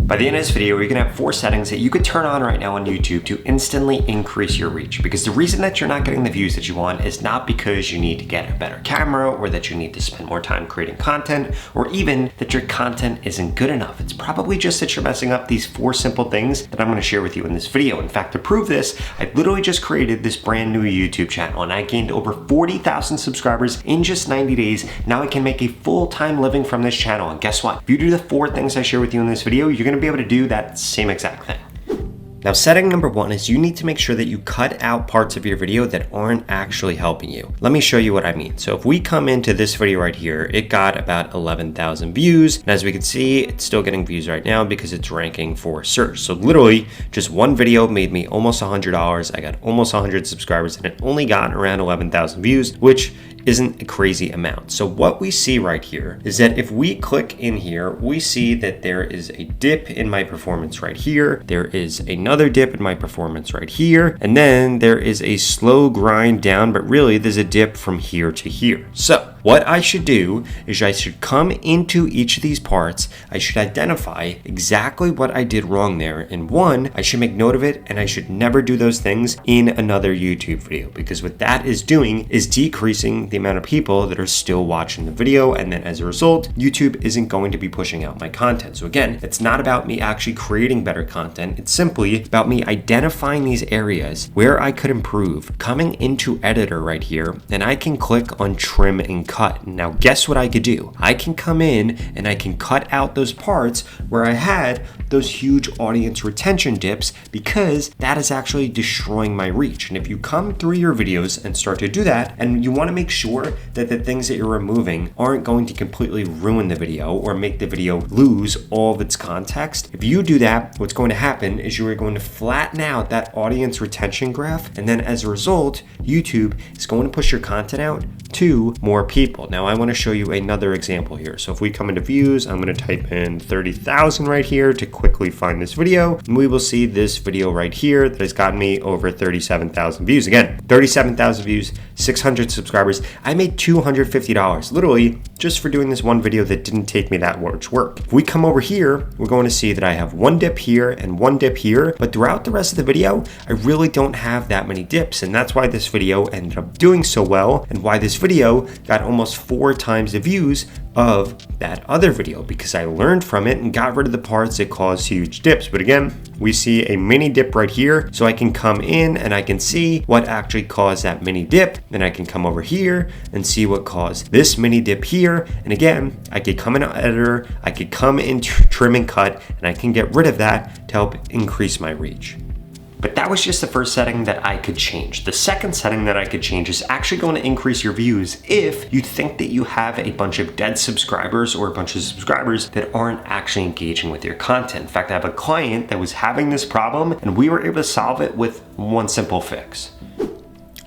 By the end of this video, you're gonna have 4 settings that you could turn on right now on YouTube to instantly increase your reach. Because the reason that you're not getting the views that you want is not because you need to get a better camera or that you need to spend more time creating content or even that your content isn't good enough. It's probably just that you're messing up these 4 simple things that I'm gonna share with you in this video. In fact, to prove this, I literally just created this brand new YouTube channel and I gained over 40,000 subscribers in just 90 days. Now I can make a full-time living from this channel. And guess what? If you do the 4 things I share with you in this video, you're gonna be able to do that same exact thing. Now, setting number 1 is you need to make sure that you cut out parts of your video that aren't actually helping you. Let me show you what I mean. So if we come into this video right here, it got about 11,000 views. And as we can see, it's still getting views right now because it's ranking for search. So literally just one video made me almost $100. I got almost 100 subscribers and it only got around 11,000 views, which isn't a crazy amount. So what we see right here is that if we click in here, we see that there is a dip in my performance right here. There is another dip in my performance right here. And then there is a slow grind down, but really there's a dip from here to here. So what I should do is I should come into each of these parts. I should identify exactly what I did wrong there. And 1, I should make note of it and I should never do those things in another YouTube video, because what that is doing is decreasing the amount of people that are still watching the video. And then as a result, YouTube isn't going to be pushing out my content. So again, it's not about me actually creating better content. It's simply about me identifying these areas where I could improve, coming into editor right here, and I can click on trim and cut. Now guess what I could do? I can come in and I can cut out those parts where I had those huge audience retention dips, because that is actually destroying my reach. And if you come through your videos and start to do that, and you want to make sure that the things that you're removing aren't going to completely ruin the video or make the video lose all of its context, if you do that, what's going to happen is you are going to flatten out that audience retention graph, and then as a result, YouTube is going to push your content out to more people. Now I want to show you another example here. So if we come into views, I'm going to type in 30,000 right here to quickly find this video, and we will see this video right here that has gotten me over 37,000 views. Again, 37,000 views, 600 subscribers. I made $250 literally just for doing this one video that didn't take me that much work. If we come over here, we're going to see that I have 1 dip here and 1 dip here, but throughout the rest of the video, I really don't have that many dips. And that's why this video ended up doing so well, and why this video got almost 4 times the views of that other video, because I learned from it and got rid of the parts that cause huge dips. But again, we see a mini dip right here, so I can come in and I can see what actually caused that mini dip. Then I can come over here and see what caused this mini dip here. And again, I could come in editor, I could come into trim and cut, and I can get rid of that to help increase my reach. But that was just the first setting that I could change. The second setting that I could change is actually going to increase your views if you think that you have a bunch of dead subscribers or a bunch of subscribers that aren't actually engaging with your content. In fact, I have a client that was having this problem and we were able to solve it with one simple fix.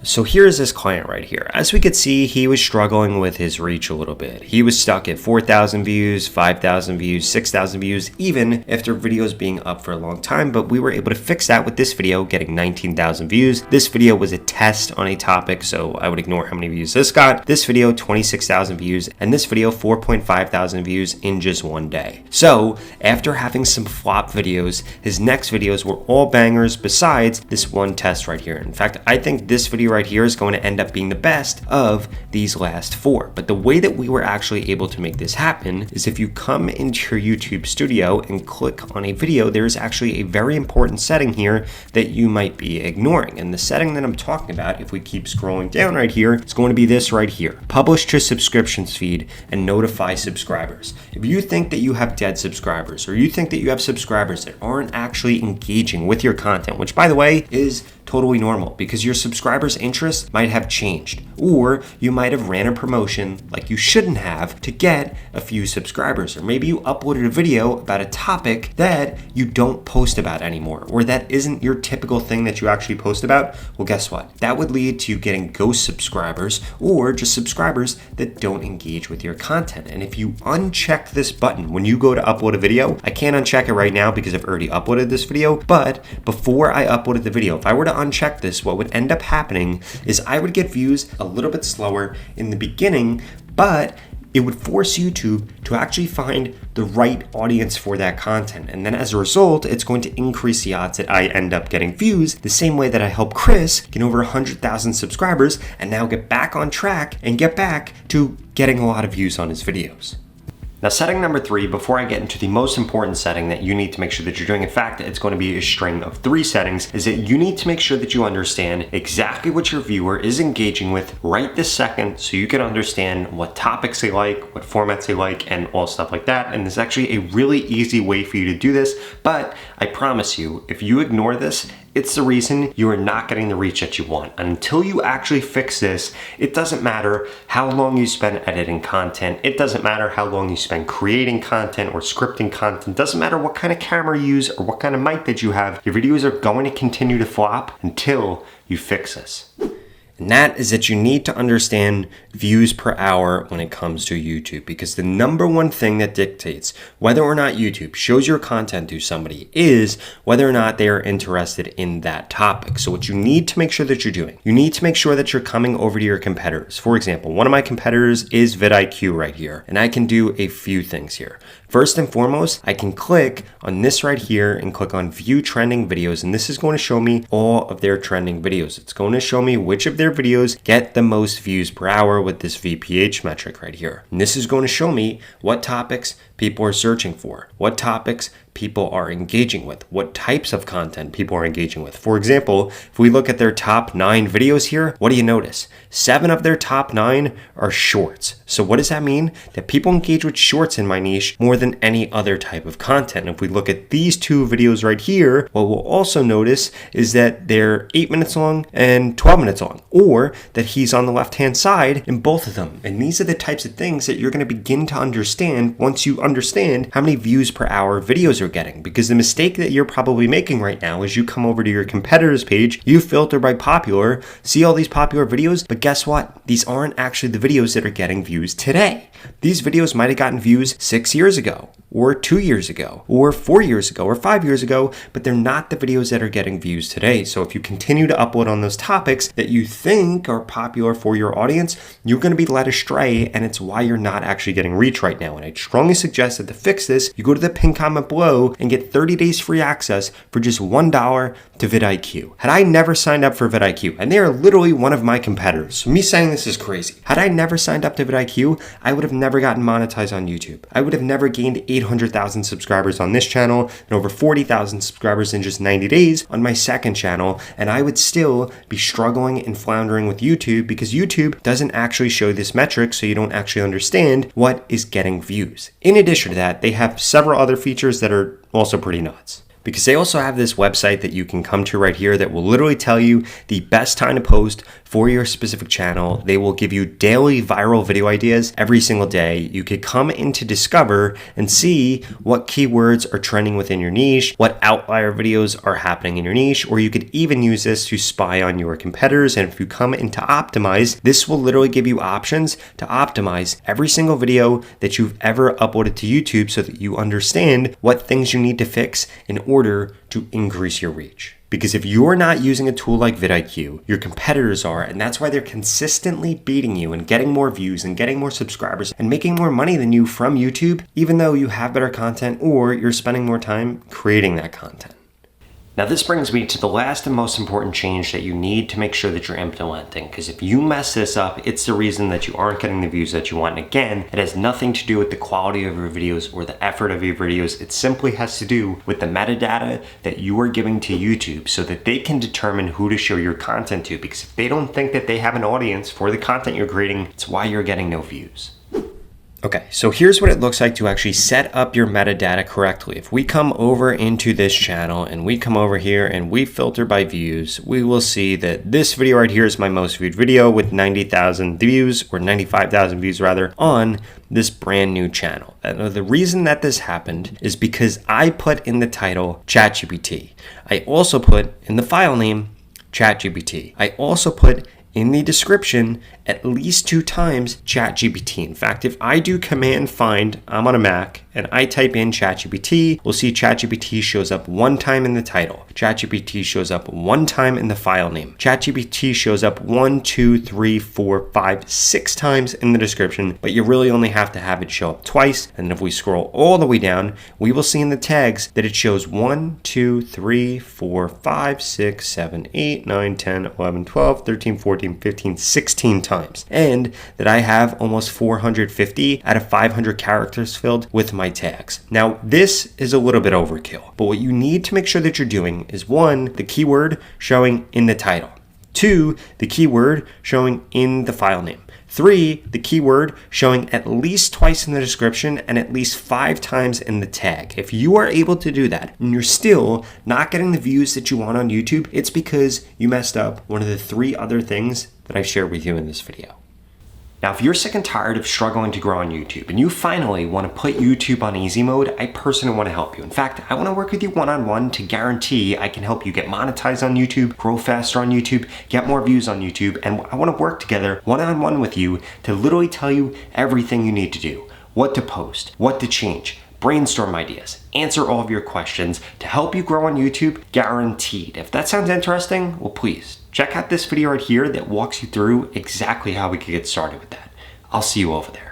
So here's this client right here. As we could see, he was struggling with his reach a little bit. He was stuck at 4,000 views, 5,000 views, 6,000 views, even after videos being up for a long time. But we were able to fix that with this video getting 19,000 views. This video was a test on a topic, so I would ignore how many views this got. This video, 26,000 views, and this video, 4.5 thousand views in just one day. So after having some flop videos, his next videos were all bangers besides this one test right here. In fact, I think this video right here is going to end up being the best of these last 4. But the way that we were actually able to make this happen is if you come into your YouTube studio and click on a video, there's actually a very important setting here that you might be ignoring. And the setting that I'm talking about, if we keep scrolling down right here, it's going to be this right here. Publish to subscriptions feed and notify subscribers. If you think that you have dead subscribers, or you think that you have subscribers that aren't actually engaging with your content, which by the way is totally normal because your subscribers' interests might have changed, or you might have ran a promotion like you shouldn't have to get a few subscribers, or maybe you uploaded a video about a topic that you don't post about anymore, or that isn't your typical thing that you actually post about. Well, guess what? That would lead to you getting ghost subscribers or just subscribers that don't engage with your content. And if you uncheck this button when you go to upload a video, I can't uncheck it right now because I've already uploaded this video, but before I uploaded the video, if I were to uncheck this, what would end up happening is I would get views a little bit slower in the beginning, but it would force YouTube to actually find the right audience for that content. And then as a result, it's going to increase the odds that I end up getting views the same way that I helped Chris get over 100,000 subscribers and now get back on track and get back to getting a lot of views on his videos. Now, setting number 3, before I get into the most important setting that you need to make sure that you're doing, in fact, it's going to be a string of 3 settings, is that you need to make sure that you understand exactly what your viewer is engaging with right this second so you can understand what topics they like, what formats they like, and all stuff like that. And there's actually a really easy way for you to do this, but I promise you, if you ignore this, it's the reason you are not getting the reach that you want. And until you actually fix this, it doesn't matter how long you spend editing content. It doesn't matter how long you spend creating content or scripting content. It doesn't matter what kind of camera you use or what kind of mic that you have. Your videos are going to continue to flop until you fix this. And that is that you need to understand views per hour when it comes to YouTube, because the number one thing that dictates whether or not YouTube shows your content to somebody is whether or not they are interested in that topic. So what you need to make sure that you're doing, you need to make sure that you're coming over to your competitors. For example, one of my competitors is vidIQ right here, and I can do a few things here. First and foremost, I can click on this right here and click on view trending videos, and this is going to show me all of their trending videos. It's going to show me which of their videos get the most views per hour with this VPH metric right here. And this is going to show me what topics people are searching for, what topics people are engaging with, what types of content people are engaging with. For example, if we look at their top 9 videos here, what do you notice? 7 of their top 9 are shorts. So what does that mean? That people engage with shorts in my niche more than any other type of content. If we look at these 2 videos right here, what we'll also notice is that they're 8 minutes long and 12 minutes long, or that he's on the left-hand side in both of them. And these are the types of things that you're going to begin to understand once you understand how many views per hour videos are getting. Because the mistake that you're probably making right now is you come over to your competitor's page, you filter by popular, see all these popular videos, but guess what? These aren't actually the videos that are getting views today. These videos might have gotten views 6 years ago, or 2 years ago, or 4 years ago, or 5 years ago, but they're not the videos that are getting views today. So if you continue to upload on those topics that you think are popular for your audience, you're going to be led astray, and it's why you're not actually getting reach right now. And I strongly suggest that to fix this, you go to the pinned comment below and get 30 days free access for just $1 to vidIQ. Had I never signed up for vidIQ, and they are literally one of my competitors, so me saying this is crazy. Had I never signed up to vidIQ, I would have never gotten monetized on YouTube. I would have never gained 800,000 subscribers on this channel and over 40,000 subscribers in just 90 days on my second channel, and I would still be struggling and floundering with YouTube because YouTube doesn't actually show this metric, so you don't actually understand what is getting views. In addition to that, they have several other features that are also pretty nuts. Because they also have this website that you can come to right here that will literally tell you the best time to post for your specific channel. They will give you daily viral video ideas every single day. You could come in to discover and see what keywords are trending within your niche, what outlier videos are happening in your niche, or you could even use this to spy on your competitors. And if you come into optimize, this will literally give you options to optimize every single video that you've ever uploaded to YouTube so that you understand what things you need to fix in order to increase your reach. Because if you're not using a tool like vidIQ, your competitors are, and that's why they're consistently beating you and getting more views and getting more subscribers and making more money than you from YouTube, even though you have better content or you're spending more time creating that content. Now this brings me to the last and most important change that you need to make sure that you're implementing, because if you mess this up, it's the reason that you aren't getting the views that you want. And again, it has nothing to do with the quality of your videos or the effort of your videos. It simply has to do with the metadata that you are giving to YouTube so that they can determine who to show your content to, because if they don't think that they have an audience for the content you're creating, it's why you're getting no views. Okay, so here's what it looks like to actually set up your metadata correctly. If we come over into this channel and we come over here and we filter by views, we will see that this video right here is my most viewed video with 90,000 views, or 95,000 views rather, on this brand new channel. And the reason that this happened is because I put in the title ChatGPT. I also put in the file name ChatGPT. I also put in the description at least 2 times ChatGPT. In fact, if I do command find, I'm on a Mac, and I type in ChatGPT, we'll see ChatGPT shows up one time in the title. ChatGPT shows up one time in the file name. ChatGPT shows up 1, 2, 3, 4, 5, 6 times in the description, but you really only have to have it show up twice. And if we scroll all the way down, we will see in the tags that it shows 1, 2, 3, 4, 5, 6, 7, 8, 9, 10, 11, 12, 13, 14, 15, 16 times. And that I have almost 450 out of 500 characters filled with my tags. Now, this is a little bit overkill, but what you need to make sure that you're doing is 1, the keyword showing in the title. 2, the keyword showing in the file name. 3, the keyword showing at least twice in the description and at least 5 times in the tag. If you are able to do that and you're still not getting the views that you want on YouTube, it's because you messed up one of the 3 other things that I shared with you in this video. Now, if you're sick and tired of struggling to grow on YouTube and you finally want to put YouTube on easy mode, I personally want to help you. In fact, I want to work with you one-on-one to guarantee I can help you get monetized on YouTube, grow faster on YouTube, get more views on YouTube, and I want to work together one-on-one with you to literally tell you everything you need to do, what to post, what to change, brainstorm ideas, answer all of your questions to help you grow on YouTube, guaranteed. If that sounds interesting, well, please check out this video right here that walks you through exactly how we can get started with that. I'll see you over there.